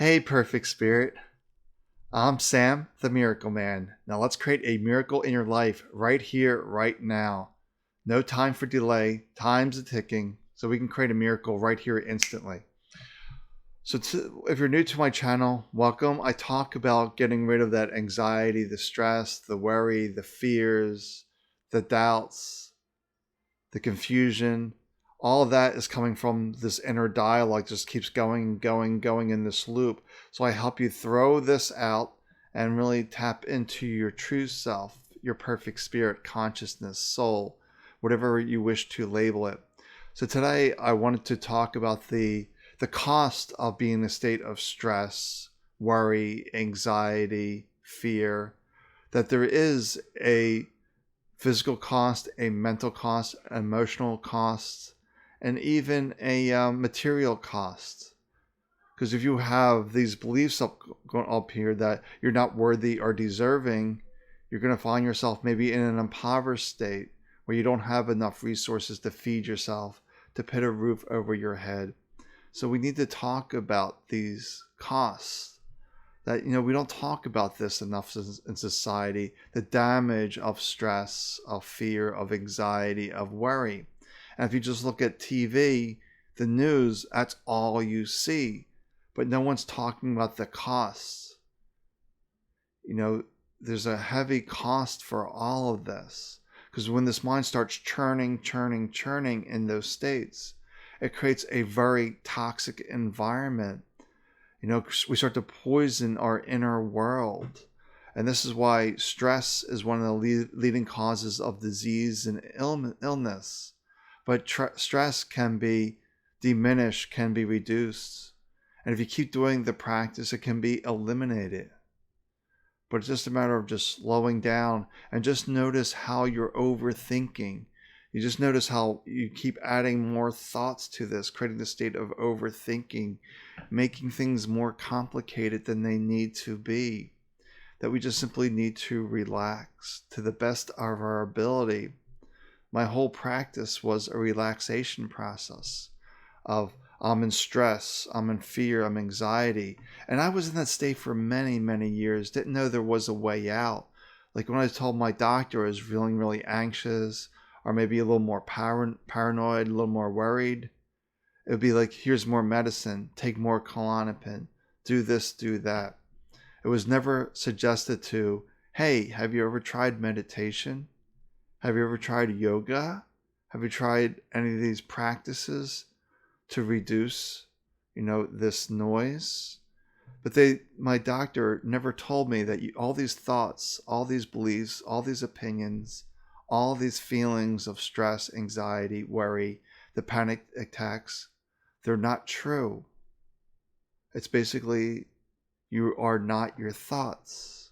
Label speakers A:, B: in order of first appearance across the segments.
A: Hey, perfect spirit. I'm Sam, the Miracle Man. Now let's create a miracle in your life right here, right now. No time for delay. Time's a ticking, so we can create a miracle right here instantly. So if you're new to my channel, welcome. I talk about getting rid of that anxiety, the stress, the worry, the fears, the doubts, the confusion. All of that is coming from this inner dialogue, just keeps going, going in this loop. So I help you throw this out and really tap into your true self, your perfect spirit, consciousness, soul, whatever you wish to label it. So today I wanted to talk about the cost of being in a state of stress, worry, anxiety, fear, that there is a physical cost, a mental cost, emotional cost, and even a material cost. Because if you have these beliefs going up here that you're not worthy or deserving, you're going to find yourself maybe in an impoverished state where you don't have enough resources to feed yourself, to put a roof over your head. So we need to talk about these costs. That, we don't talk about this enough in society, the damage of stress, of fear, of anxiety, of worry. And if you just look at TV, the news, that's all you see. But no one's talking about the costs. There's a heavy cost for all of this. Because when this mind starts churning in those states, it creates a very toxic environment. We start to poison our inner world. And this is why stress is one of the leading causes of disease and illness. But stress can be diminished, can be reduced. And if you keep doing the practice, it can be eliminated. But it's just a matter of just slowing down and just notice how you're overthinking. You just notice how you keep adding more thoughts to this, creating the state of overthinking, making things more complicated than they need to be. That we just simply need to relax to the best of our ability. My whole practice was a relaxation process of I'm in stress, I'm in fear, I'm anxiety. And I was in that state for many, many years, didn't know there was a way out. Like when I told my doctor I was feeling really anxious, or maybe a little more paranoid, a little more worried, it would be like, here's more medicine, take more Klonopin, do this, do that. It was never suggested to, hey, have you ever tried meditation? Have you ever tried yoga? Have you tried any of these practices to reduce, this noise? But my doctor never told me that all these thoughts, all these beliefs, all these opinions, all these feelings of stress, anxiety, worry, the panic attacks, they're not true. It's basically, you are not your thoughts.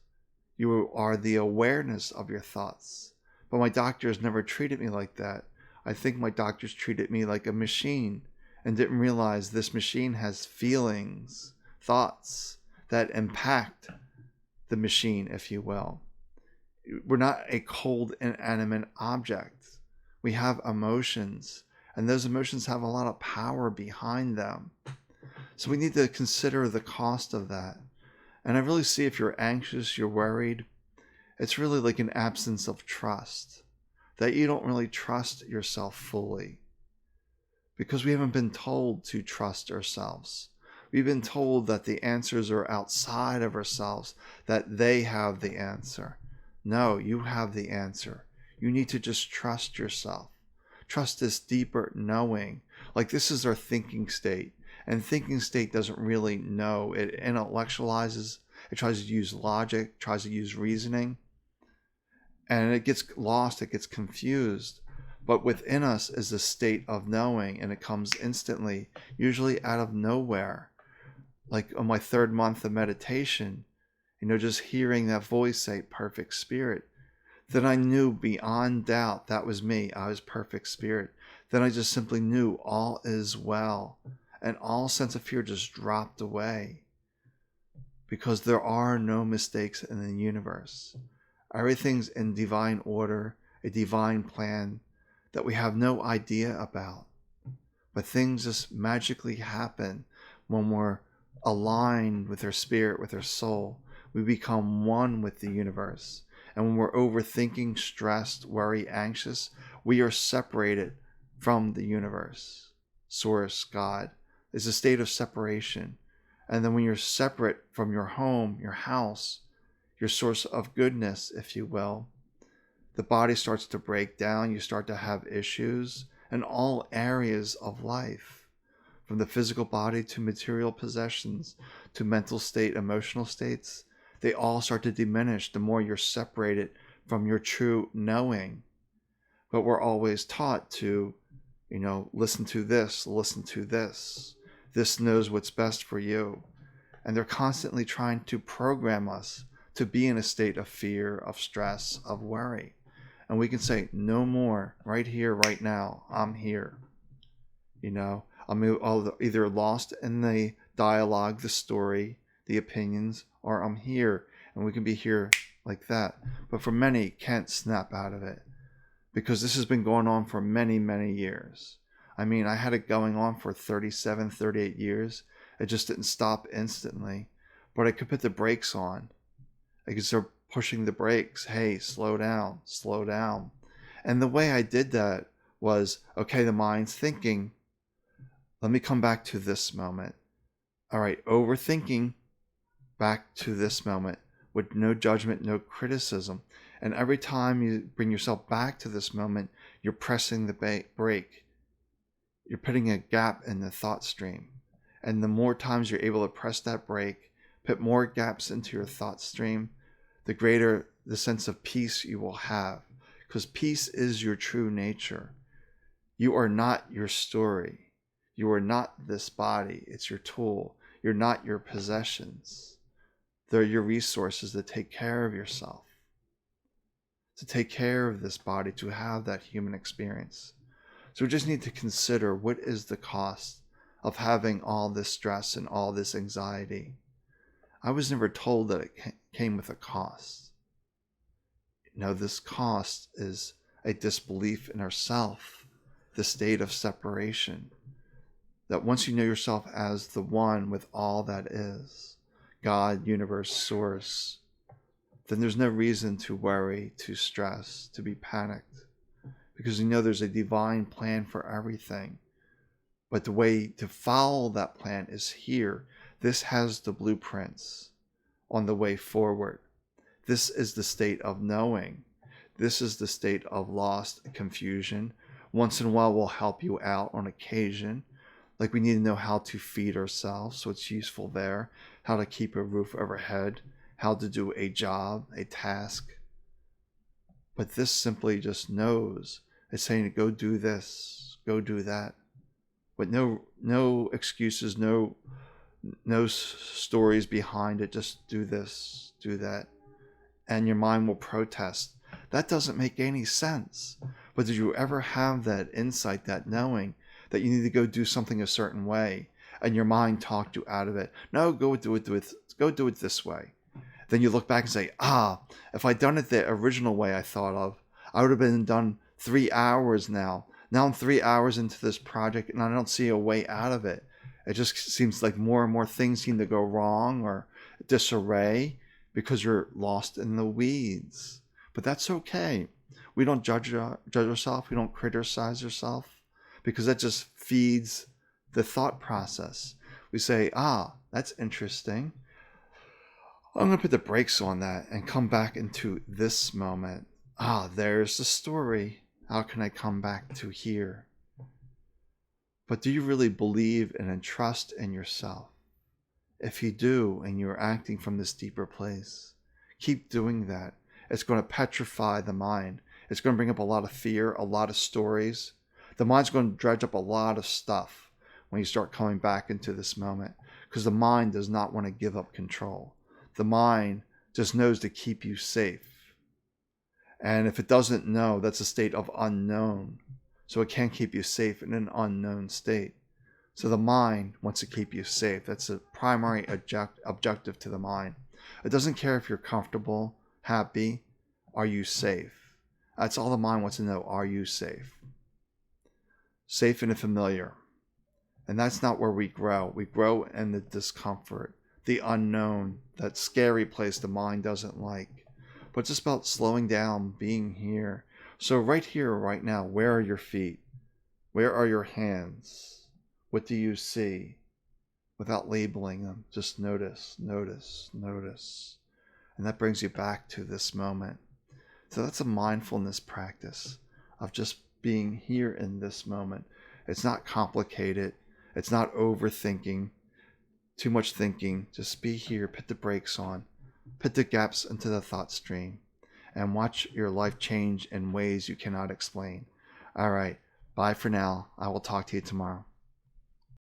A: You are the awareness of your thoughts. But my doctors never treated me like that. I think my doctors treated me like a machine and didn't realize this machine has feelings, thoughts that impact the machine, if you will. We're not a cold, inanimate object. We have emotions, and those emotions have a lot of power behind them. So we need to consider the cost of that. And I really see if you're anxious, you're worried, it's really like an absence of trust, that you don't really trust yourself fully. Because we haven't been told to trust ourselves. We've been told that the answers are outside of ourselves, that they have the answer. No, you have the answer. You need to just trust yourself. Trust this deeper knowing. Like this is our thinking state. And thinking state doesn't really know. It intellectualizes. It tries to use logic, tries to use reasoning. And it gets lost, it gets confused. But within us is a state of knowing, and it comes instantly, usually out of nowhere. Like on my 3rd month of meditation, just hearing that voice say, perfect spirit. Then I knew beyond doubt that was me. I was perfect spirit. Then I just simply knew all is well. And all sense of fear just dropped away. Because there are no mistakes in the universe. Everything's in divine order, a divine plan that we have no idea about. But things just magically happen when we're aligned with our spirit, with our soul. We become one with the universe. And when we're overthinking, stressed, worried, anxious, we are separated from the universe. Source, God, is a state of separation. And then when you're separate from your home, your house, your source of goodness, if you will, the body starts to break down. You start to have issues in all areas of life, from the physical body to material possessions to mental state, emotional states. They all start to diminish the more you're separated from your true knowing. But we're always taught to, listen to this, listen to this. This knows what's best for you. And they're constantly trying to program us to be in a state of fear, of stress, of worry. And we can say, no more, right here, right now, I'm here. I'm either lost in the dialogue, the story, the opinions, or I'm here. And we can be here like that. But for many, can't snap out of it, because this has been going on for many, many years. I had it going on for 37, 38 years. It just didn't stop instantly. But I could put the brakes on. I could start pushing the brakes. Hey, slow down, slow down. And the way I did that was, okay, the mind's thinking. Let me come back to this moment. All right, overthinking, back to this moment with no judgment, no criticism. And every time you bring yourself back to this moment, you're pressing the brake. You're putting a gap in the thought stream. And the more times you're able to press that brake, put more gaps into your thought stream, the greater the sense of peace you will have. Because peace is your true nature. You are not your story. You are not this body. It's your tool. You're not your possessions. They're your resources to take care of yourself, to take care of this body, to have that human experience. So we just need to consider, what is the cost of having all this stress and all this anxiety? I was never told that it came with a cost. This cost is a disbelief in ourself, the state of separation. That once you know yourself as the one with all that is, God, universe, source, then there's no reason to worry, to stress, to be panicked, because there's a divine plan for everything. But the way to follow that plan is here. This has the blueprints on the way forward. This is the state of knowing. This is the state of lost confusion. Once in a while, we'll help you out on occasion. Like we need to know how to feed ourselves, so it's useful there. How to keep a roof overhead. How to do a job, a task. But this simply just knows. It's saying, go do this, go do that. But no excuses, no stories behind it. Just do this, do that. And your mind will protest. That doesn't make any sense. But did you ever have that insight, that knowing that you need to go do something a certain way, and your mind talked you out of it? No, go do it this way. Then you look back and say, if I'd done it the original way I thought of, I would have been done 3 hours now. Now I'm 3 hours into this project and I don't see a way out of it. It just seems like more and more things seem to go wrong or disarray because you're lost in the weeds. But that's okay. We don't judge ourselves. We don't criticize ourselves, because that just feeds the thought process. We say, that's interesting. I'm going to put the brakes on that and come back into this moment. There's the story. How can I come back to here? But do you really believe and trust in yourself? If you do, and you're acting from this deeper place, keep doing that. It's going to petrify the mind. It's going to bring up a lot of fear, a lot of stories. The mind's going to dredge up a lot of stuff when you start coming back into this moment, because the mind does not want to give up control. The mind just knows to keep you safe. And if it doesn't know, that's a state of unknown. So it can't keep you safe in an unknown state. So the mind wants to keep you safe. That's a primary objective to the mind. It doesn't care if you're comfortable, happy. Are you safe? That's all the mind wants to know. Are you safe? Safe in the familiar. And that's not where we grow. We grow in the discomfort, the unknown, that scary place the mind doesn't like. But it's just about slowing down, being here. So right here, right now, where are your feet? Where are your hands? What do you see? Without labeling them, just notice, notice, notice. And that brings you back to this moment. So that's a mindfulness practice of just being here in this moment. It's not complicated. It's not overthinking, too much thinking. Just be here, put the brakes on, put the gaps into the thought stream, and watch your life change in ways you cannot explain. All right, bye for now. I will talk to you tomorrow.